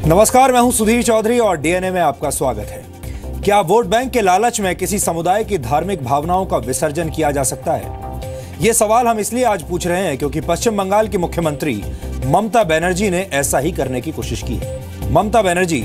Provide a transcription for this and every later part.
नमस्कार, मैं हूं सुधीर चौधरी और डीएनए में आपका स्वागत है। क्या वोट बैंक के लालच में किसी समुदाय की धार्मिक भावनाओं का विसर्जन किया जा सकता है? ये सवाल हम इसलिए आज पूछ रहे हैं क्योंकि पश्चिम बंगाल की मुख्यमंत्री ममता बनर्जी ने ऐसा ही करने की कोशिश की है। ममता बनर्जी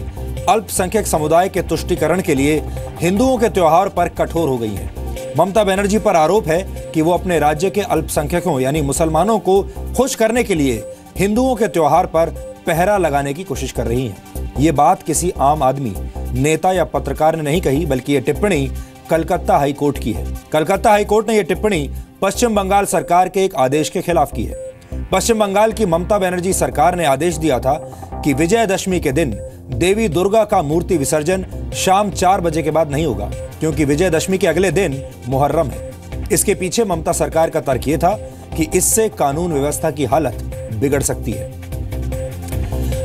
अल्पसंख्यक समुदाय के तुष्टीकरण के लिए हिंदुओं के त्योहार पर कठोर हो गई हैं। ममता बनर्जी पर आरोप है कि वो अपने राज्य के अल्पसंख्यकों यानी मुसलमानों को खुश करने के लिए हिंदुओं के त्योहार पर पहरा लगाने की कोशिश कर रही हैं। ये बात किसी आम आदमी, नेता या पत्रकार ने नहीं कही, बल्कि ये टिप्पणी कलकत्ता हाई कोर्ट की है। कलकत्ता हाई कोर्ट ने यह टिप्पणी पश्चिम बंगाल सरकार के एक आदेश के खिलाफ की है। पश्चिम बंगाल की ममता बनर्जी सरकार ने आदेश दिया था कि विजयदशमी के दिन देवी दुर्गा का मूर्ति विसर्जन शाम 4 बजे के बाद नहीं होगा, क्योंकि विजयदशमी के अगले दिन मुहर्रम है। इसके पीछे ममता सरकार का तर्क यह था कि इससे कानून व्यवस्था की हालत बिगड़ सकती है।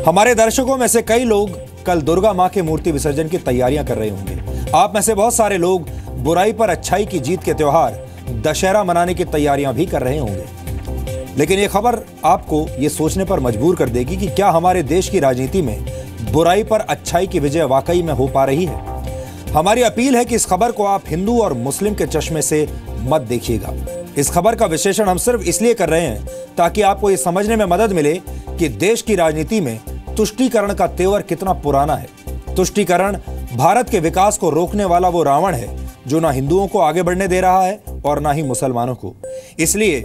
हमारे दर्शकों में से कई लोग कल दुर्गा मां के मूर्ति विसर्जन की तैयारियां कर रहे होंगे। आप में से बहुत सारे लोग बुराई पर अच्छाई की जीत के त्योहार दशहरा मनाने की तैयारियां भी कर रहे होंगे। लेकिन यह खबर आपको यह सोचने पर मजबूर कर देगी कि क्या हमारे देश की राजनीति में बुराई पर अच्छाई की विजय वाकई में हो पा रही है? हमारी अपील है कि इस खबर को आप हिंदू और मुस्लिम के चश्मे से मत देखिएगा। इस खबर का विश्लेषण हम सिर्फ इसलिए कर रहे हैं ताकि आपको यह समझने में मदद मिले कि देश की राजनीति में तुष्टीकरण का तेवर कितना पुराना है। तुष्टीकरण भारत के विकास को रोकने वाला वो रावण है जो ना हिंदुओं को आगे बढ़ने दे रहा है और ना ही मुसलमानों को। इसलिए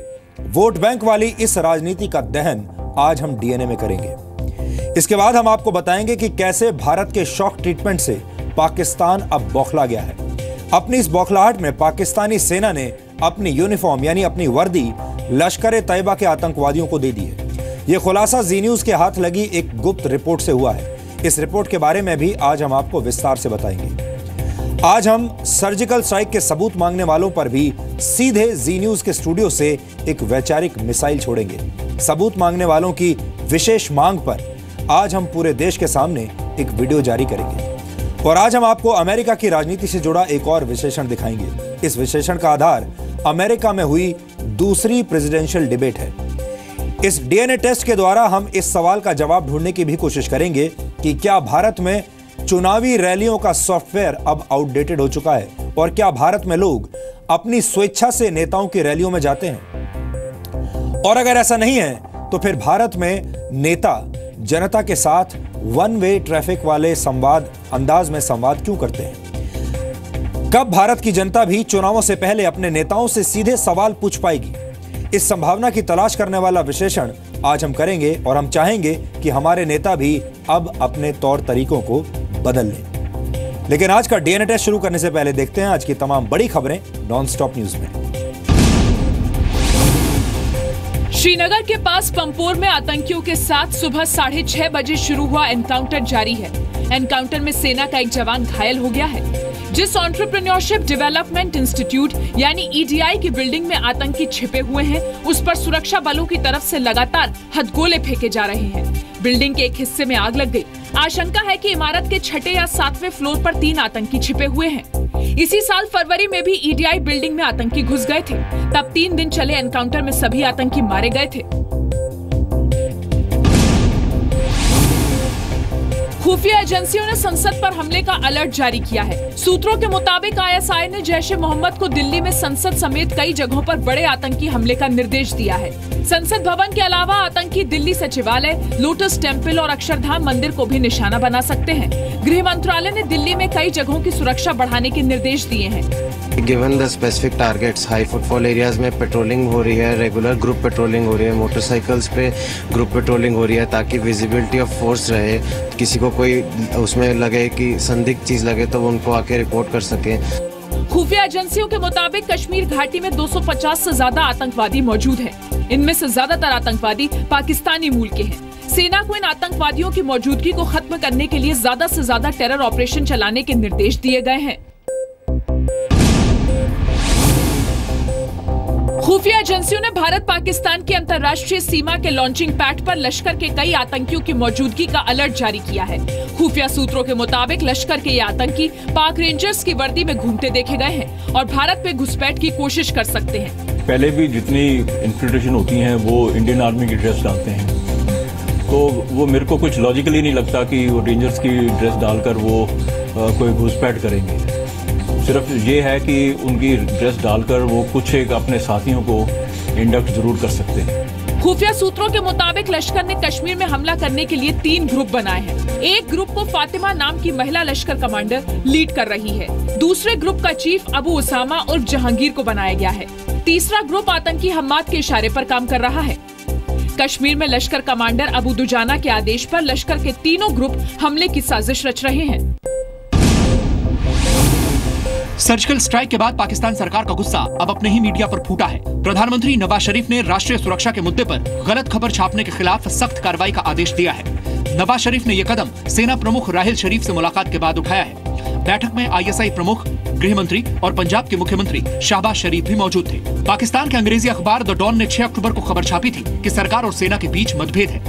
वोट बैंक वाली इस राजनीति का दहन आज हम डीएनए में करेंगे। इसके बाद हम आपको बताएंगे कि कैसे भारत के शॉक ट्रीटमेंट से पाकिस्तान अब बौखला गया है। अपनी इस बौखलाहट में पाकिस्तानी सेना ने अपनी यूनिफॉर्म यानी अपनी वर्दी लश्कर-ए-तैयबा के आतंकवादियों को दे दी है। यह खुलासा जी न्यूज के हाथ लगी एक गुप्त रिपोर्ट से हुआ है। इस रिपोर्ट के बारे में भी आज हम आपको विस्तार से बताएंगे। आज हम सर्जिकल स्ट्राइक के सबूत मांगने वालों पर भी सीधे जी न्यूज के स्टूडियो से एक वैचारिक मिसाइल छोड़ेंगे। सबूत मांगने वालों की विशेष मांग पर आज हम पूरे देश के सामने एक वीडियो जारी करेंगे। और आज हम आपको अमेरिका की राजनीति से जुड़ा एक और विश्लेषण दिखाएंगे। इस विश्लेषण का आधार अमेरिका में हुई दूसरी प्रेसिडेंशियल डिबेट है। इस डीएनए टेस्ट के द्वारा हम इस सवाल का जवाब ढूंढने की भी कोशिश करेंगे कि क्या भारत में चुनावी रैलियों का सॉफ्टवेयर अब आउटडेटेड हो चुका है और क्या भारत में लोग अपनी स्वेच्छा से नेताओं की रैलियों में जाते हैं। और अगर ऐसा नहीं है तो फिर भारत में नेता जनता के साथ वन वे ट्रैफिक वाले अंदाज में संवाद क्यों करते हैं। कब भारत की जनता भी चुनावों से पहले अपने नेताओं से सीधे सवाल पूछ पाएगी। इस संभावना की तलाश करने वाला विश्लेषण आज हम करेंगे और हम चाहेंगे कि हमारे नेता भी अब अपने तौर तरीकों को बदल लें। लेकिन आज का डीएनए टेस्ट शुरू करने से पहले देखते हैं आज की तमाम बड़ी खबरें नॉनस्टॉप न्यूज में। श्रीनगर के पास पंपोर में आतंकियों के साथ सुबह 6:30 बजे शुरू हुआ एनकाउंटर जारी है। एनकाउंटर में सेना का एक जवान घायल हो गया है। जिस एंटरप्रेन्योरशिप डेवलपमेंट इंस्टीट्यूट यानी ईडीआई की बिल्डिंग में आतंकी छिपे हुए हैं, उस पर सुरक्षा बलों की तरफ से लगातार हथगोले फेंके जा रहे हैं। बिल्डिंग के एक हिस्से में आग लग गई। आशंका है कि इमारत के 6ठे या 7वें फ्लोर पर 3 आतंकी छिपे हुए हैं। इसी साल फरवरी में भी ईडीआई बिल्डिंग में आतंकी घुस गए थे। तब 3 दिन चले एनकाउंटर में सभी आतंकी मारे गए थे। खुफिया एजेंसियों ने संसद पर हमले का अलर्ट जारी किया है। सूत्रों के मुताबिक आईएसआई ने जैश-ए-मोहम्मद को दिल्ली में संसद समेत कई जगहों पर बड़े आतंकी हमले का निर्देश दिया है। संसद भवन के अलावा आतंकी दिल्ली सचिवालय, लोटस टेम्पल और अक्षरधाम मंदिर को भी निशाना बना सकते हैं। गृह मंत्रालय ने दिल्ली में कई जगहों की सुरक्षा बढ़ाने के निर्देश दिए हैं। Given the specific targets, high footfall areas में पेट्रोलिंग हो रही है, रेगुलर ग्रुप पेट्रोलिंग हो रही है, मोटरसाइकिल्स पे ग्रुप पेट्रोलिंग हो रही है ताकि विजिबिलिटी ऑफ फोर्स रहे। किसी को कोई उसमें लगे कि संदिग्ध चीज लगे तो वो उनको आके रिपोर्ट कर सके। खुफिया एजेंसियों के मुताबिक कश्मीर घाटी में 250 से ज्यादा आतंकवादी मौजूद हैं। इनमें से ज्यादातर आतंकवादी पाकिस्तानी मूल के हैं। सेना को इन आतंकवादियों की मौजूदगी को खत्म करने के लिए ज्यादा से ज्यादा टेरर ऑपरेशन चलाने के निर्देश दिए गए हैं। खुफिया एजेंसियों ने भारत पाकिस्तान की अंतर्राष्ट्रीय सीमा के लॉन्चिंग पैड पर लश्कर के कई आतंकियों की मौजूदगी का अलर्ट जारी किया है। खुफिया सूत्रों के मुताबिक लश्कर के ये आतंकी पाक रेंजर्स की वर्दी में घूमते देखे गए हैं और भारत में घुसपैठ की कोशिश कर सकते हैं। पहले भी जितनी इन्फिल्ट्रेशन होती हैं वो इंडियन आर्मी की ड्रेस डालते हैं तो वो मेरे को कुछ लॉजिकली नहीं लगता कि वो रेंजर्स की ड्रेस डालकर वो कोई घुसपैठ करेंगे। सिर्फ ये है कि उनकी ड्रेस डालकर वो कुछ एक अपने साथियों को इंडक्ट जरूर कर सकते हैं। खुफिया सूत्रों के मुताबिक लश्कर ने कश्मीर में हमला करने के लिए 3 ग्रुप बनाए हैं। एक ग्रुप को फातिमा नाम की महिला लश्कर कमांडर लीड कर रही है। दूसरे ग्रुप का चीफ अबू उसामा उर्फ जहांगीर को बनाया गया है। तीसरा ग्रुप आतंकी हम्माद के इशारे पर काम कर रहा है। कश्मीर में लश्कर कमांडर अबू दुजाना के आदेश पर लश्कर के तीनों ग्रुप हमले की साजिश रच रहे हैं। सर्जिकल स्ट्राइक के बाद पाकिस्तान सरकार का गुस्सा अब अपने ही मीडिया पर फूटा है। प्रधानमंत्री नवाज शरीफ ने राष्ट्रीय सुरक्षा के मुद्दे पर गलत खबर छापने के खिलाफ सख्त कार्रवाई का आदेश दिया है। नवाज शरीफ ने यह कदम सेना प्रमुख राहिल शरीफ से मुलाकात के बाद उठाया है। बैठक में ISI प्रमुख, गृह मंत्री और पंजाब के मुख्यमंत्री शहबाज शरीफ भी मौजूद थे। पाकिस्तान के अंग्रेजी अखबार द डॉन ने 6 अक्टूबर को खबर छापी थी कि सरकार और सेना के बीच मतभेद है।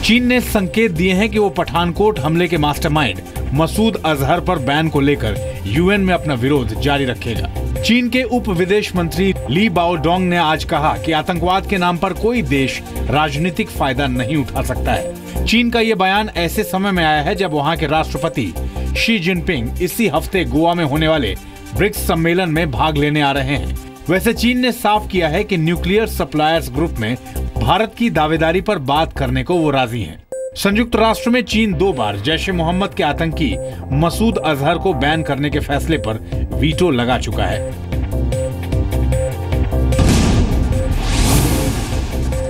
चीन ने संकेत दिए हैं कि वो पठानकोट हमले के मास्टरमाइंड मसूद अजहर पर बैन को लेकर UN में अपना विरोध जारी रखेगा। चीन के उप विदेश मंत्री ली बाओडोंग ने आज कहा कि आतंकवाद के नाम पर कोई देश राजनीतिक फायदा नहीं उठा सकता है। चीन का ये बयान ऐसे समय में आया है जब वहां के राष्ट्रपति शी जिनपिंग इसी हफ्ते गोवा में होने वाले ब्रिक्स सम्मेलन में भाग लेने आ रहे हैं। वैसे चीन ने साफ किया है कि न्यूक्लियर सप्लायर्स ग्रुप में भारत की दावेदारी पर बात करने को वो राजी हैं। संयुक्त राष्ट्र में चीन 2 बार जैश ए मोहम्मद के आतंकी मसूद अजहर को बैन करने के फैसले पर वीटो लगा चुका है।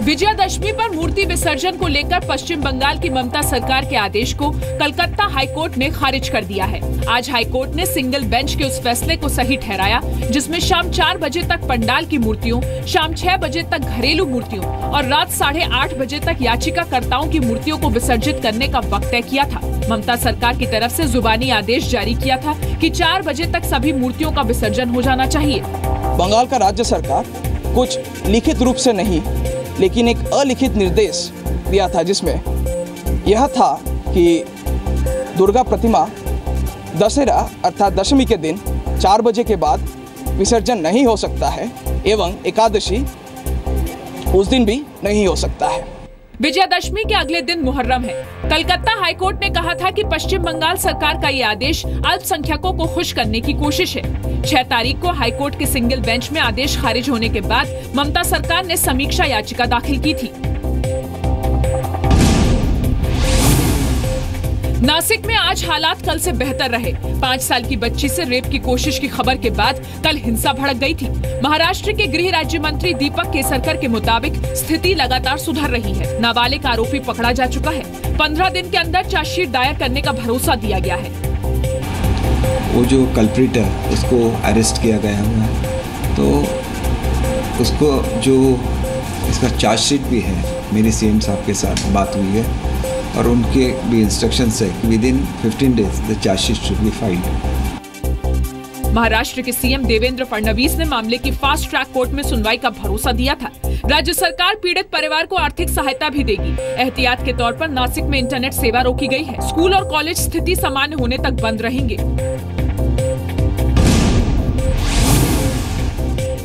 विजयादशमी पर मूर्ति विसर्जन को लेकर पश्चिम बंगाल की ममता सरकार के आदेश को कलकत्ता हाईकोर्ट ने खारिज कर दिया है। आज हाईकोर्ट ने सिंगल बेंच के उस फैसले को सही ठहराया जिसमें शाम 4 बजे तक पंडाल की मूर्तियों, शाम 6 बजे तक घरेलू मूर्तियों और रात 8:30 बजे तक याचिकाकर्ताओं की मूर्तियों को विसर्जित करने का वक्त तय किया था। ममता सरकार की तरफ से जुबानी आदेश जारी किया था कि 4 बजे तक सभी मूर्तियों का विसर्जन हो जाना चाहिए। बंगाल का राज्य सरकार कुछ लिखित रूप से नहीं लेकिन एक अलिखित निर्देश दिया था जिसमें यह था कि दुर्गा प्रतिमा दशहरा अर्थात दशमी के दिन 4 बजे के बाद विसर्जन नहीं हो सकता है एवं एकादशी उस दिन भी नहीं हो सकता है। विजयादशमी के अगले दिन मुहर्रम है। कलकत्ता हाईकोर्ट ने कहा था कि पश्चिम बंगाल सरकार का ये आदेश अल्पसंख्यकों को खुश करने की कोशिश है। 6 तारीख को हाईकोर्ट के सिंगल बेंच में आदेश खारिज होने के बाद ममता सरकार ने समीक्षा याचिका दाखिल की थी। नासिक में आज हालात कल से बेहतर रहे। 5 साल की बच्ची से रेप की कोशिश की खबर के बाद कल हिंसा भड़क गई थी। महाराष्ट्र के गृह राज्य मंत्री दीपक केसरकर के मुताबिक स्थिति लगातार सुधर रही है। नाबालिग आरोपी पकड़ा जा चुका है। 15 दिन के अंदर चार्जशीट दायर करने का भरोसा दिया गया है। वो जो कल्प्रिट है उसको अरेस्ट किया गया है, तो उसको जो इसका चार्जशीट भी है, मेरी CM साहब के साथ बात हुई है और उनके भी इंस्ट्रक्शंस है कि within 15 days the chargesheet should be filed. Maharashtra के CM देवेंद्र फडणवीस ने मामले की फास्ट ट्रैक कोर्ट में सुनवाई का भरोसा दिया था। राज्य सरकार पीड़ित परिवार को आर्थिक सहायता भी देगी। एहतियात के तौर पर नासिक में इंटरनेट सेवा रोकी गई है। स्कूल और कॉलेज स्थिति सामान्य होने तक बंद रहेंगे।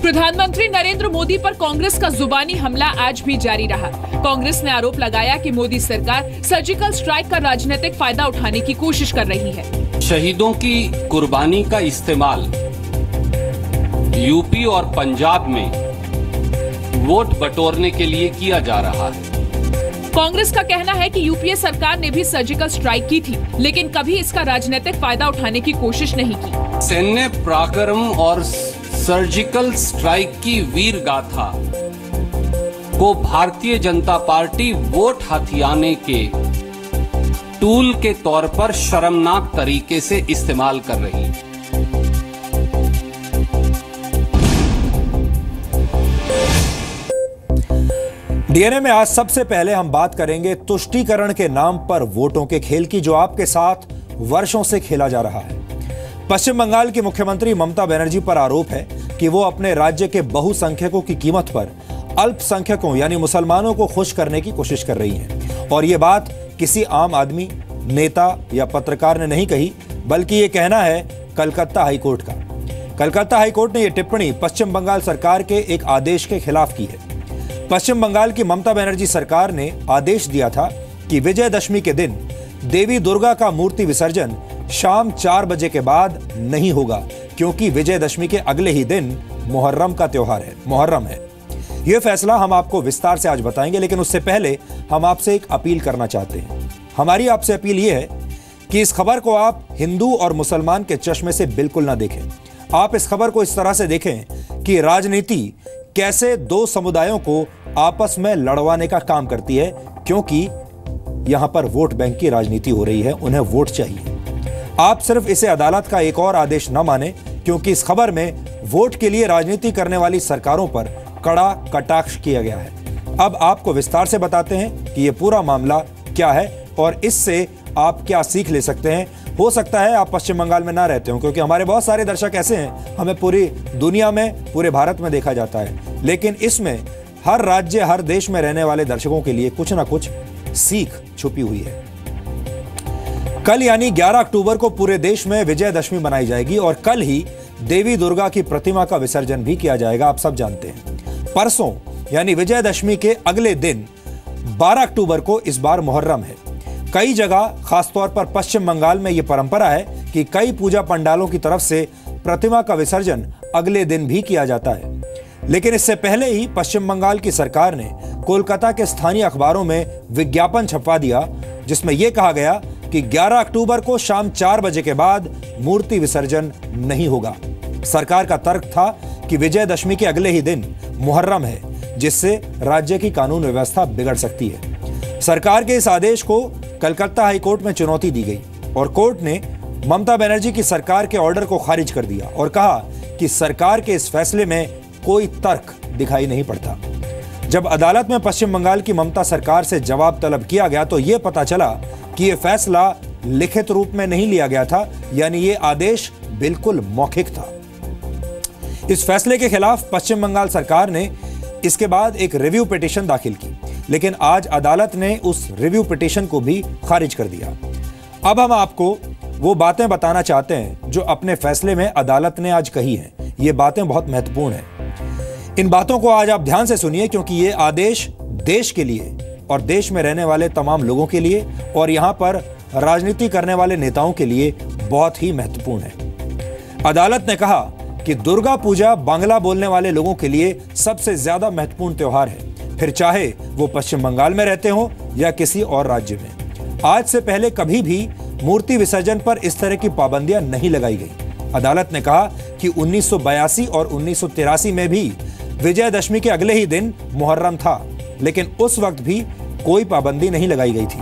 प्रधानमंत्री नरेंद्र मोदी पर कांग्रेस का जुबानी हमला आज भी जारी रहा। कांग्रेस ने आरोप लगाया कि मोदी सरकार सर्जिकल स्ट्राइक का राजनीतिक फायदा उठाने की कोशिश कर रही है। शहीदों की कुर्बानी का इस्तेमाल यूपी और पंजाब में वोट बटोरने के लिए किया जा रहा है। कांग्रेस का कहना है कि यूपीए सरकार ने भी सर्जिकल स्ट्राइक की थी, लेकिन कभी इसका राजनीतिक फायदा उठाने की कोशिश नहीं की। सैन्य पराक्रम और सर्जिकल स्ट्राइक की वीर गाथा को भारतीय जनता पार्टी वोट हथियाने के टूल के तौर पर शर्मनाक तरीके से इस्तेमाल कर रही है। डीएनए में आज सबसे पहले हम बात करेंगे तुष्टीकरण के नाम पर वोटों के खेल की, जो आपके साथ वर्षों से खेला जा रहा है। पश्चिम बंगाल की मुख्यमंत्री ममता बनर्जी पर आरोप है कि वो अपने राज्य के बहुसंख्यकों की कीमत पर अल्पसंख्यकों यानी मुसलमानों को खुश करने की कोशिश कर रही हैं। और ये बात किसी आम आदमी, नेता या पत्रकार ने नहीं कही, बल्कि ये कहना है कलकत्ता हाईकोर्ट का। कलकत्ता हाईकोर्ट ने यह टिप्पणी पश्चिम बंगाल सरकार के एक आदेश के खिलाफ की है। पश्चिम बंगाल की ममता बनर्जी सरकार ने आदेश दिया था कि विजयदशमी के दिन देवी दुर्गा का मूर्ति विसर्जन शाम 4 बजे के बाद नहीं होगा, क्योंकि विजयदशमी के अगले ही दिन मुहर्रम का त्योहार है, मुहर्रम है। यह फैसला हम आपको विस्तार से आज बताएंगे, लेकिन उससे पहले हम आपसे एक अपील करना चाहते हैं। हमारी आपसे अपील यह है कि इस खबर को आप हिंदू और मुसलमान के चश्मे से बिल्कुल ना देखें। आप इस खबर को इस तरह से देखें कि राजनीति कैसे दो समुदायों को आपस में लड़वाने का काम करती है, क्योंकि यहां पर वोट बैंक की राजनीति हो रही है, उन्हें वोट चाहिए। आप सिर्फ इसे अदालत का एक और आदेश न माने, क्योंकि इस खबर में वोट के लिए राजनीति करने वाली सरकारों पर कड़ा कटाक्ष किया गया है। अब आपको विस्तार से बताते हैं कि यह पूरा मामला क्या है और इससे आप क्या सीख ले सकते हैं। हो सकता है आप पश्चिम बंगाल में ना रहते हो, क्योंकि हमारे बहुत सारे दर्शक ऐसे हैं, हमें पूरी दुनिया में, पूरे भारत में देखा जाता है, लेकिन इसमें हर राज्य, हर देश में रहने वाले दर्शकों के लिए कुछ ना कुछ सीख छुपी हुई है। कल यानी 11 अक्टूबर को पूरे देश में विजयदशमी मनाई जाएगी और कल ही देवी दुर्गा की प्रतिमा का विसर्जन भी किया जाएगा, आप सब जानते हैं। परसों यानी विजयदशमी के अगले दिन 12 अक्टूबर को इस बार मुहर्रम है। कई जगह, खासतौर पर पश्चिम बंगाल में यह परंपरा है कि कई पूजा पंडालों की तरफ से प्रतिमा का विसर्जन अगले दिन भी किया जाता है। लेकिन इससे पहले ही पश्चिम बंगाल की सरकार ने कोलकाता के स्थानीय अखबारों में विज्ञापन छपवा दिया, जिसमें यह कहा गया कि 11 अक्टूबर को शाम 4 बजे के बाद मूर्ति विसर्जन नहीं होगा। सरकार का तर्क था कि विजयदशमी के अगले ही दिन मुहर्रम है, जिससे राज्य की कानून व्यवस्था बिगड़ सकती है। सरकार के इस आदेश को कलकत्ता हाई कोर्ट में चुनौती दी गई और कोर्ट ने ममता बनर्जी की सरकार के ऑर्डर को खारिज कर दिया और कहा कि सरकार के इस फैसले में कोई तर्क दिखाई नहीं पड़ता। जब अदालत में पश्चिम बंगाल की ममता सरकार से जवाब तलब किया गया तो यह पता चला कि यह फैसला लिखित रूप में नहीं लिया गया था, यानी यह आदेश बिल्कुल मौखिक था। इस फैसले के खिलाफ पश्चिम बंगाल सरकार ने इसके बाद एक रिव्यू पिटीशन दाखिल की, लेकिन आज अदालत ने उस रिव्यू पिटीशन को भी खारिज कर दिया। अब हम आपको वो बातें बताना चाहते हैं जो अपने फैसले में अदालत ने आज कही हैं। ये बातें बहुत महत्वपूर्ण हैं। इन बातों को आज आप ध्यान से सुनिए, क्योंकि ये आदेश देश के लिए और देश में रहने वाले तमाम लोगों के लिए और यहाँ पर राजनीति करने वाले नेताओं के लिए बहुत ही महत्वपूर्ण है। अदालत ने कहा कि दुर्गा पूजा बांग्ला बोलने वाले लोगों के लिए सबसे ज्यादा महत्वपूर्ण त्योहार है, फिर चाहे वो पश्चिम बंगाल में रहते हो या किसी और राज्य में। आज से पहले कभी भी मूर्ति विसर्जन पर इस तरह की पाबंदियां नहीं लगाई गई। अदालत ने कहा कि 1982 और 1983 में भी विजयदशमी के अगले ही दिन मुहर्रम था, लेकिन उस वक्त भी कोई पाबंदी नहीं लगाई गई थी।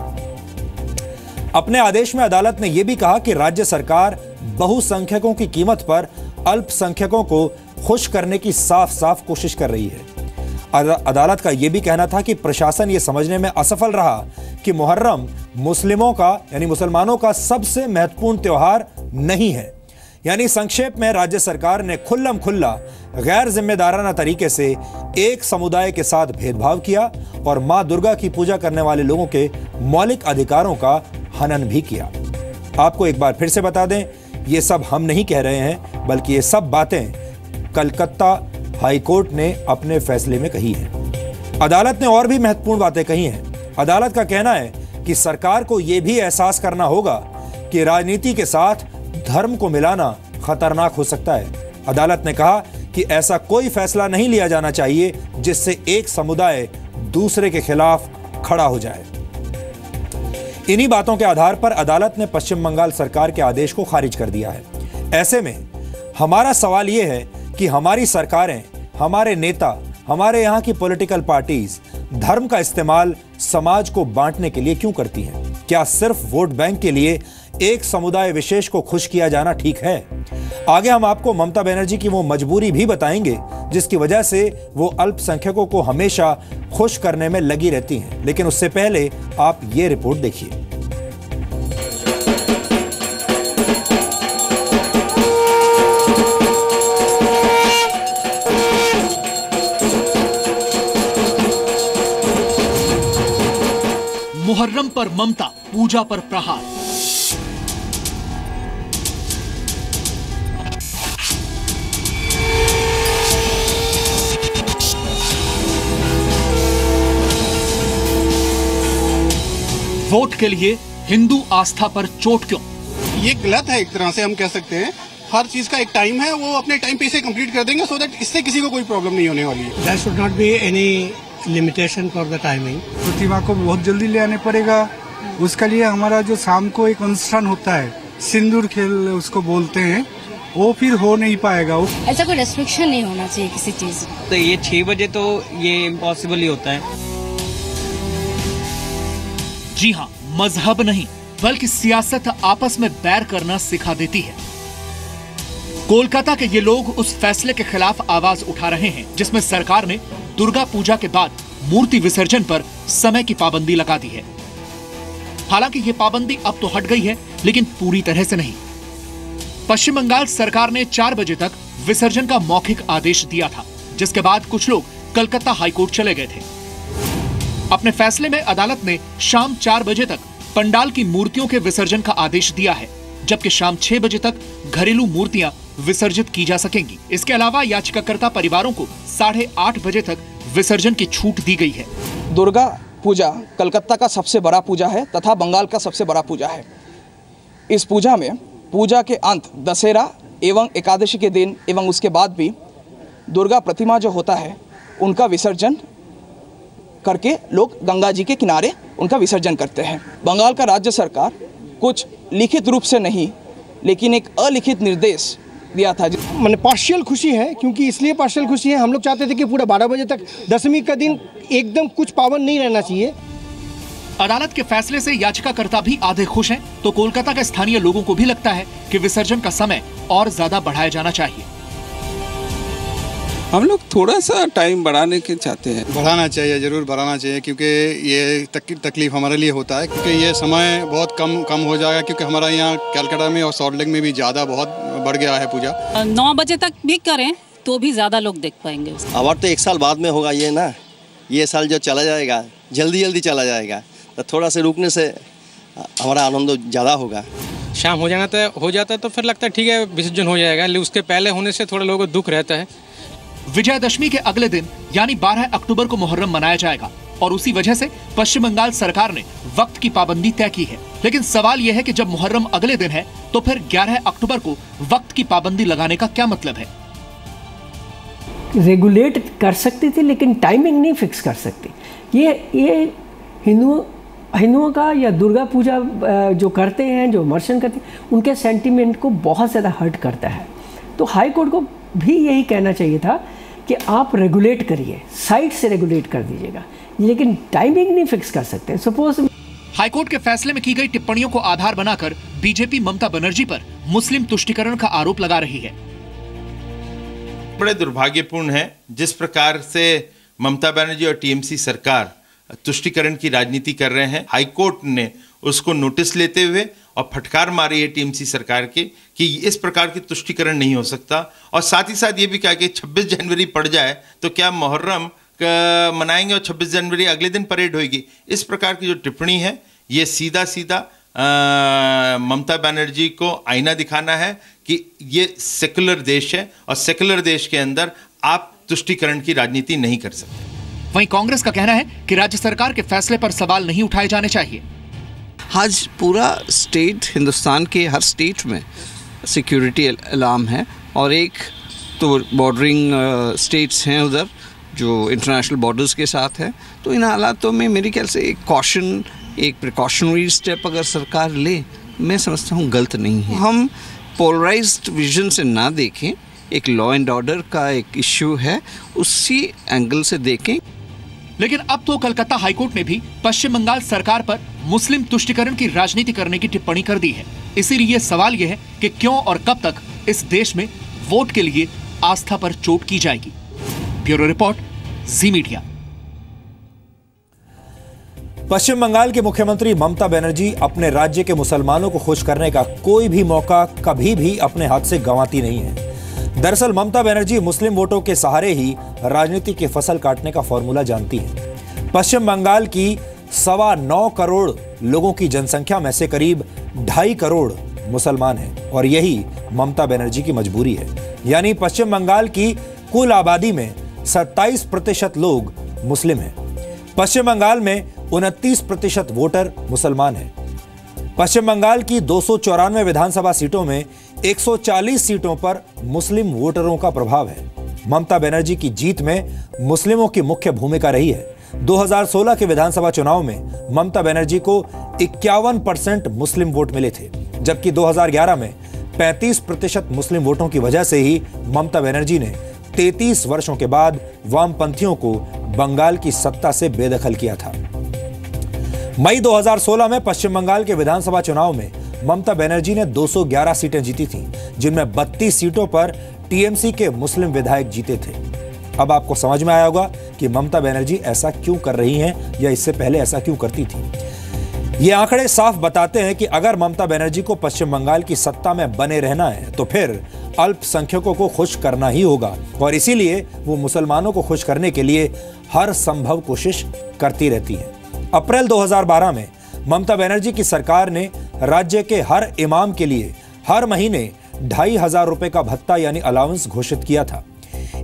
अपने आदेश में अदालत ने यह भी कहा कि राज्य सरकार बहुसंख्यकों की कीमत पर अल्पसंख्यकों को खुश करने की साफ साफ कोशिश कर रही है। अदालत का यह भी कहना था कि प्रशासन यह समझने में असफल रहा कि मुहर्रम मुस्लिमों का यानी मुसलमानों का सबसे महत्वपूर्ण त्योहार नहीं है। यानी संक्षेप में राज्य सरकार ने खुल्लम खुल्ला गैर जिम्मेदाराना तरीके से एक समुदाय के साथ भेदभाव किया और मां दुर्गा की पूजा करने वाले लोगों के मौलिक अधिकारों का हनन भी किया। आपको एक बार फिर से बता दें, ये सब हम नहीं कह रहे हैं, बल्कि ये सब बातें कलकत्ता हाई कोर्ट ने अपने फैसले में कही हैं। अदालत ने और भी महत्वपूर्ण बातें कही हैं। अदालत का कहना है कि सरकार को यह भी एहसास करना होगा कि राजनीति के साथ धर्म को मिलाना खतरनाक हो सकता है। अदालत ने कहा कि ऐसा कोई फैसला नहीं लिया जाना चाहिए जिससे एक समुदाय दूसरे के खिलाफ खड़ा हो जाए। इन्हीं बातों के आधार पर अदालत ने पश्चिम बंगाल सरकार के आदेश को खारिज कर दिया है। ऐसे में हमारा सवाल यह है कि हमारी सरकारें, हमारे नेता, हमारे यहाँ की पॉलिटिकल पार्टीज धर्म का इस्तेमाल समाज को बांटने के लिए क्यों करती हैं? क्या सिर्फ वोट बैंक के लिए एक समुदाय विशेष को खुश किया जाना ठीक है? आगे हम आपको ममता बनर्जी की वो मजबूरी भी बताएंगे जिसकी वजह से वो अल्पसंख्यकों को हमेशा खुश करने में लगी रहती हैं। लेकिन उससे पहले आप ये रिपोर्ट देखिए। मुहर्रम पर ममता, पूजा पर प्रहार। वोट के लिए हिंदू आस्था पर चोट क्यों? ये गलत है, एक तरह से हम कह सकते हैं। हर चीज का एक टाइम है, वो अपने टाइम पे इसे कंप्लीट कर देंगे, सो दैट इससे किसी को कोई प्रॉब्लम नहीं होने वाली है। There should not be any limitation for the timing. Pratima को बहुत जल्दी ले आने पड़ेगा। उसके लिए हमारा जो शाम को एक अनुष्ठान होता है, सिंदूर खेल उसको बोलते हैं, वो फिर हो नहीं पाएगा। ऐसा कोई रेस्ट्रिक्शन नहीं होना चाहिए किसी चीज। तो ये 6 बजे तो ये इम्पॉसिबल ही होता है। जी हाँ, मजहब नहीं बल्कि सियासत आपस में बैर करना सिखा देती है। कोलकाता के ये लोग उस फैसले के खिलाफ आवाज उठा रहे हैं जिसमें सरकार ने दुर्गा पूजा के बाद मूर्ति विसर्जन पर समय की पाबंदी लगा दी है। हालांकि ये पाबंदी अब तो हट गई है, लेकिन पूरी तरह से नहीं। पश्चिम बंगाल सरकार ने 4 बजे तक विसर्जन का मौखिक आदेश दिया था, जिसके बाद कुछ लोग कलकत्ता हाईकोर्ट चले गए थे। अपने फैसले में अदालत ने शाम 4 बजे तक पंडाल की मूर्तियों के विसर्जन का आदेश दिया है, जबकि शाम 6 बजे तक घरेलू मूर्तियां विसर्जित की जा सकेंगी। इसके अलावा याचिकाकर्ता परिवारों को 8:30 बजे तक विसर्जन की छूट दी गई है। दुर्गा पूजा कलकत्ता का सबसे बड़ा पूजा है तथा बंगाल का सबसे बड़ा पूजा है। इस पूजा में पूजा के अंत दशहरा एवं एकादशी के दिन एवं उसके बाद भी दुर्गा प्रतिमा जो होता है उनका विसर्जन करके लोग गंगा जी के किनारे उनका विसर्जन करते हैं। बंगाल का राज्य सरकार कुछ लिखित रूप से नहीं लेकिन एक अलिखित निर्देश दिया था। मैंने पार्शियल खुशी है, क्योंकि इसलिए पार्शियल खुशी है, हम लोग चाहते थे कि पूरा 12 बजे तक दशमी का दिन एकदम कुछ पावन नहीं रहना चाहिए। अदालत के फैसले से याचिकाकर्ता भी आधे खुश हैं, तो कोलकाता के स्थानीय लोगों को भी लगता है कि विसर्जन का समय और ज्यादा बढ़ाया जाना चाहिए। हम लोग थोड़ा सा टाइम बढ़ाने के चाहते हैं। बढ़ाना चाहिए, जरूर बढ़ाना चाहिए, क्योंकि ये तकलीफ हमारे लिए होता है, क्योंकि ये समय बहुत कम हो जाएगा, क्योंकि हमारा यहाँ कलकत्ता में और सॉल्ट लेक में भी ज़्यादा बहुत बढ़ गया है पूजा। 9 बजे तक भी करें तो भी ज़्यादा लोग देख पाएंगे। अवार्ड तो 1 साल बाद में होगा ये ना, ये साल जो चला जाएगा जल्दी चला जाएगा, तो थोड़ा से रुकने से हमारा आनंद ज़्यादा होगा। शाम हो जाता है तो फिर लगता है ठीक है विसर्जन हो जाएगा, लेकिन उसके पहले होने से थोड़ा लोगों को दुख रहता है। विजयदशमी के अगले दिन यानी 12 अक्टूबर को मुहर्रम मनाया जाएगा और उसी वजह से पश्चिम बंगाल सरकार ने वक्त की पाबंदी तय की है। लेकिन सवाल यह है कि जब मुहर्रम अगले दिन है तो फिर 11 अक्टूबर को वक्त की पाबंदी लगाने का क्या मतलब है? रेगुलेट कर सकती थी लेकिन टाइमिंग नहीं फिक्स कर सकती। ये हिंदुओं का या दुर्गा पूजा जो करते हैं, जो विमर्शन करते हैं, उनके सेंटीमेंट को बहुत ज़्यादा हर्ट करता है। तो हाई कोर्ट को भी यही कहना चाहिए था कि आप रेगुलेट करिए, साइड से रेगुलेट कर दीजिएगा, लेकिन टाइमिंग नहीं फिक्स कर सकते। सपोज हाईकोर्ट के फैसले में की गई टिप्पणियों को आधार बनाकर बीजेपी ममता बनर्जी पर मुस्लिम तुष्टीकरण का आरोप लगा रही है। बड़े दुर्भाग्यपूर्ण है जिस प्रकार से ममता बनर्जी और टीएमसी सरकार तुष्टीकरण की राजनीति कर रहे हैं। हाईकोर्ट ने उसको नोटिस लेते हुए और फटकार मारी है टीएमसी सरकार की कि इस प्रकार की तुष्टीकरण नहीं हो सकता, और साथ ही साथ ये भी कहा कि 26 जनवरी पड़ जाए तो क्या मुहर्रम मनाएंगे और 26 जनवरी अगले दिन परेड होगी। इस प्रकार की जो टिप्पणी है ये सीधा ममता बनर्जी को आईना दिखाना है कि ये सेकुलर देश है और सेकुलर देश के अंदर आप तुष्टीकरण की राजनीति नहीं कर सकते। वहीं कांग्रेस का कहना है कि राज्य सरकार के फैसले पर सवाल नहीं उठाए जाने चाहिए। आज पूरा स्टेट, हिंदुस्तान के हर स्टेट में सिक्योरिटी अलार्म है, और एक तो बॉर्डरिंग स्टेट्स हैं उधर जो इंटरनेशनल बॉर्डर्स के साथ है। तो इन हालातों में मेरे ख्याल से एक प्रिकॉशनरी स्टेप अगर सरकार ले, मैं समझता हूँ गलत नहीं है। हम पोलराइज्ड विजन से ना देखें, एक लॉ एंड ऑर्डर का एक इश्यू है, उसी एंगल से देखें। लेकिन अब तो कलकत्ता हाईकोर्ट ने भी पश्चिम बंगाल सरकार पर मुस्लिम तुष्टीकरण की राजनीति करने की टिप्पणी कर दी है। इसीलिए सवाल यह है कि क्यों और कब तक इस देश में वोट के लिए आस्था पर चोट की जाएगी। ब्यूरो रिपोर्ट, जी मीडिया। पश्चिम बंगाल के मुख्यमंत्री ममता बनर्जी अपने राज्य के मुसलमानों को खुश करने का कोई भी मौका कभी भी अपने हाथ से गंवाती नहीं है। दरअसल ममता बनर्जी मुस्लिम वोटों के सहारे ही राजनीति की फसल काटने का फॉर्मूला जानती है। पश्चिम बंगाल की 9.25 करोड़ लोगों की जनसंख्या में से करीब 2.5 करोड़ मुसलमान हैं और यही ममता बनर्जी की मजबूरी है। यानी पश्चिम बंगाल की कुल आबादी में 27% लोग मुस्लिम हैं। पश्चिम बंगाल में 29% वोटर मुसलमान हैं। पश्चिम बंगाल की 294 विधानसभा सीटों में 140 सीटों पर मुस्लिम वोटरों का प्रभाव है। ममता बनर्जी की जीत में मुस्लिमों की मुख्य भूमिका रही है। 2016 के विधानसभा चुनाव में ममता बनर्जी को 51% मुस्लिम वोट मिले थे, जबकि 2011 में 35% मुस्लिम वोटों की वजह से ही ममता बनर्जी ने 33 वर्षों के बाद वामपंथियों को बंगाल की सत्ता से बेदखल किया था। मई 2016 में पश्चिम बंगाल के विधानसभा चुनाव में ममता बनर्जी ने 211 सीटें जीती थीं, जिनमें 32 सीटों पर टीएमसी के मुस्लिम विधायक जीते थे। अब आपको समझ में आया होगा कि ममता बनर्जी ऐसा क्यों कर रही हैं या इससे पहले ऐसा क्यों करती थी। ये आंकड़े साफ बताते हैं कि अगर ममता बनर्जी को पश्चिम बंगाल की सत्ता में बने रहना है तो फिर अल्पसंख्यकों को खुश करना ही होगा, और इसीलिए वो मुसलमानों को खुश करने के लिए हर संभव कोशिश करती रहती है। अप्रैल 2012 में ममता बनर्जी की सरकार ने राज्य के हर इमाम के लिए हर महीने 2,500 रुपए का भत्ता यानी अलाउंस घोषित किया था।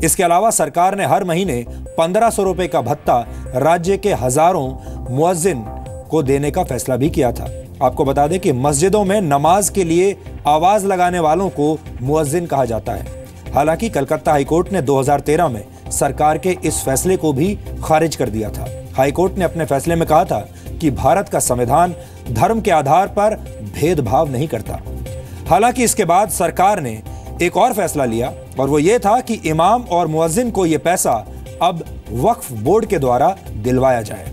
इसके अलावा सरकार ने हर महीने 1,500 रुपए का भत्ता राज्य के हजारों मुअज्जिन को देने का फैसला भी किया था। आपको बता दें कि मस्जिदों में नमाज के लिए आवाज लगाने वालों को मुअज्जिन कहा जाता है। हालांकि कलकत्ता हाईकोर्ट ने 2013 में सरकार के इस फैसले को भी खारिज कर दिया था। हाईकोर्ट ने अपने फैसले में कहा था कि भारत का संविधान धर्म के आधार पर भेदभाव नहीं करता। हालांकि इसके बाद सरकार ने एक और फैसला लिया, और वो ये था कि इमाम और मुअज्जिन को ये पैसा अब वक्फ बोर्ड के द्वारा दिलवाया जाए।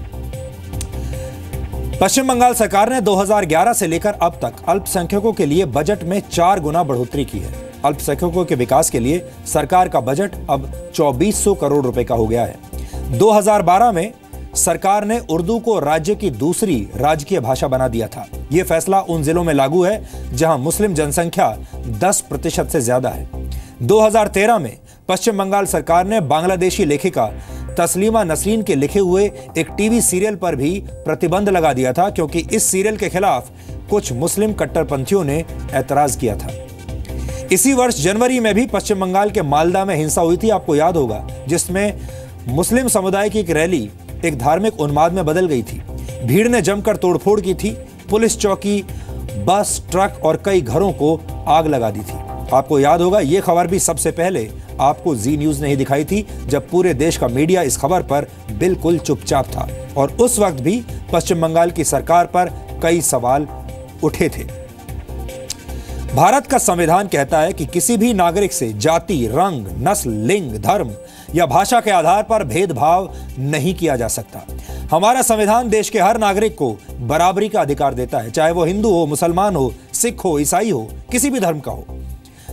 पश्चिम बंगाल सरकार ने 2011 से लेकर अब तक अल्पसंख्यकों के लिए बजट में 4 गुना बढ़ोतरी की है। अल्पसंख्यकों के विकास के लिए सरकार का बजट अब 2400 करोड़ रुपए का हो गया है। 2012 में सरकार ने उर्दू को राज्य की दूसरी राजकीय भाषा बना दिया था। यह फैसला उन जिलों में लागू है जहां मुस्लिम जनसंख्या 10% से ज्यादा है। 2013 में पश्चिम बंगाल सरकार ने बांग्लादेशी लेखिका तस्लीमा नसरीन के लिखे हुए एक टीवी सीरियल पर भी प्रतिबंध लगा दिया था, क्योंकि इस सीरियल के खिलाफ कुछ मुस्लिम कट्टरपंथियों ने ऐतराज किया था। इसी वर्ष जनवरी में भी पश्चिम बंगाल के मालदा में हिंसा हुई थी, आपको याद होगा, जिसमें मुस्लिम समुदाय की एक रैली एक धार्मिक उन्माद में बदल गई थी। भीड़ ने जमकर तोड़फोड़ की थी। पुलिस चौकी, बस, ट्रक और कई घरों को आग लगा दी थी। आपको याद होगा, यह खबर भी सबसे पहले आपको जी न्यूज ने ही दिखाई थी, जब पूरे देश का मीडिया इस खबर पर बिल्कुल चुपचाप था, और उस वक्त भी पश्चिम बंगाल की सरकार पर कई सवाल उठे थे। भारत का संविधान कहता है कि किसी भी नागरिक से जाति, रंग, नस्ल, लिंग, धर्म या भाषा के आधार पर भेदभाव नहीं किया जा सकता। हमारा संविधान देश के हर नागरिक को बराबरी का अधिकार देता है, चाहे वो हिंदू हो, मुसलमान हो, सिख हो, ईसाई हो, किसी भी धर्म का हो।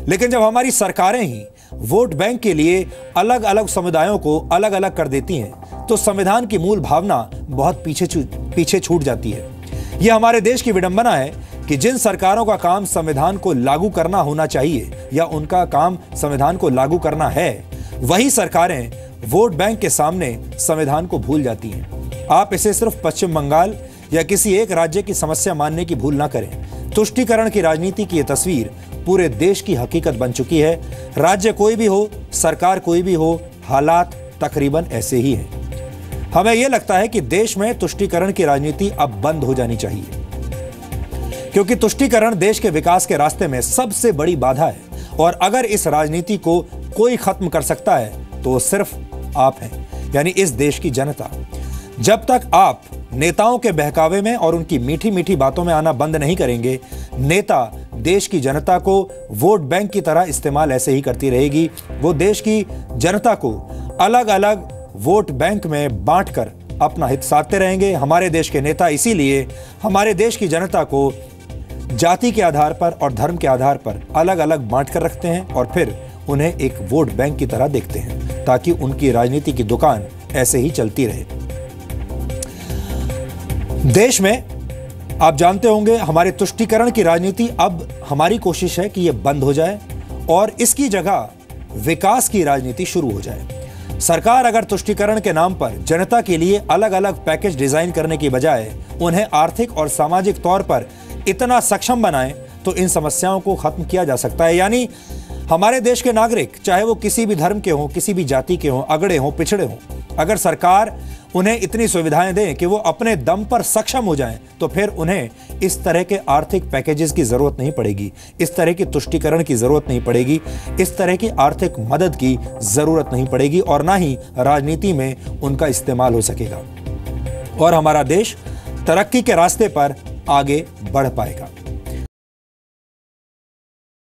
लेकिन जब हमारी सरकारें ही वोट बैंक के लिए अलग अलग समुदायों को अलग अलग कर देती हैं, तो संविधान की मूल भावना बहुत पीछे छूट जाती है। यह हमारे देश की विडंबना है कि जिन सरकारों का काम संविधान को लागू करना होना चाहिए या उनका काम संविधान को लागू करना है, वही सरकारें वोट बैंक के सामने संविधान को भूल जाती हैं। आप इसे सिर्फ पश्चिम बंगाल या किसी एक राज्य की समस्या मानने की भूल ना करें। तुष्टीकरण की राजनीति की यह तस्वीर पूरे देश की हकीकत बन चुकी है। राज्य कोई भी हो, सरकार कोई भी हो, हालात तकरीबन ऐसे ही हैं। हमें यह लगता है कि देश में तुष्टीकरण की राजनीति अब बंद हो जानी चाहिए, क्योंकि तुष्टीकरण देश के विकास के रास्ते में सबसे बड़ी बाधा है, और अगर इस राजनीति को कोई खत्म कर सकता है तो सिर्फ आप हैं, यानी इस देश की जनता। जब तक आप नेताओं के बहकावे में और उनकी मीठी मीठी बातों में आना बंद नहीं करेंगे, नेता देश की जनता को वोट बैंक की तरह इस्तेमाल ऐसे ही करती रहेगी। वो देश की जनता को अलग अलग वोट बैंक में बांटकर अपना हित साधते रहेंगे। हमारे देश के नेता इसीलिए हमारे देश की जनता को जाति के आधार पर और धर्म के आधार पर अलग अलग बांट कर रखते हैं, और फिर उन्हें एक वोट बैंक की तरह देखते हैं, ताकि उनकी राजनीति की दुकान ऐसे ही चलती रहे। देश में आप जानते होंगे, हमारे तुष्टीकरण की राजनीति, अब हमारी कोशिश है कि यह बंद हो जाए और इसकी जगह विकास की राजनीति शुरू हो जाए। सरकार अगर तुष्टीकरण के नाम पर जनता के लिए अलग अलग पैकेज डिजाइन करने की बजाय उन्हें आर्थिक और सामाजिक तौर पर इतना सक्षम बनाए, तो इन समस्याओं को खत्म किया जा सकता है। यानी हमारे देश के नागरिक, चाहे वो किसी भी धर्म के हों, किसी भी जाति के हों, अगड़े हों, पिछड़े हों, अगर सरकार उन्हें इतनी सुविधाएं दें कि वो अपने दम पर सक्षम हो जाएं, तो फिर उन्हें इस तरह के आर्थिक पैकेजेस की जरूरत नहीं पड़ेगी, इस तरह की तुष्टीकरण की जरूरत नहीं पड़ेगी, इस तरह की आर्थिक मदद की जरूरत नहीं पड़ेगी और ना ही राजनीति में उनका इस्तेमाल हो सकेगा और हमारा देश तरक्की के रास्ते पर आगे बढ़ पाएगा।